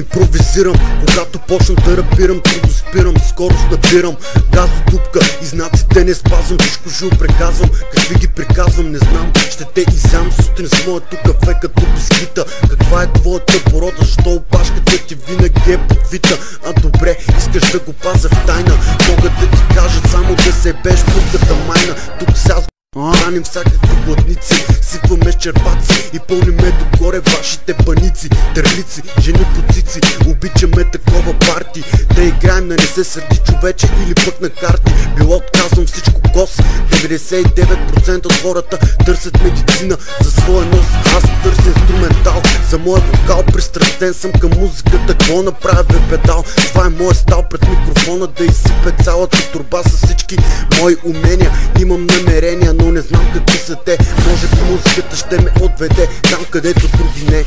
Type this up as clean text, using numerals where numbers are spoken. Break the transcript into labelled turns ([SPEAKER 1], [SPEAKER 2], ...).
[SPEAKER 1] импровизирам. Когато почна да рапирам, трудно спирам, скорост набирам. Газ до дупка и знаците не спазвам, всичко жил преказвам. Какви ги приказвам, не знам, ще те изям сутрин с моето кафе като бисквита. Каква е твоята порода, защо опашката ти винаги е подвита? А добре, искаш да го пазя в тайна, мога да ти кажа само да се беш путката майна. Тук сега храним всякакви гладници, сипваме черпаци и пълниме догоре вашите паници. Търлици, жени по цици, обичаме такова парти. Да играем на не се сърди човече или пък на карти. Било отказвам всичко кос, 99% от хората търсят медицина за своя нос. Аз търся инструментал за моя вокал, пристрастен съм към музиката. Какво направя бе педал? Това е моят стал пред микрофона, да изсипе цялата турба с всички мои умения. Имам намерения, но не знам какви са те. Може би музиката ще ме отведе там, където други не.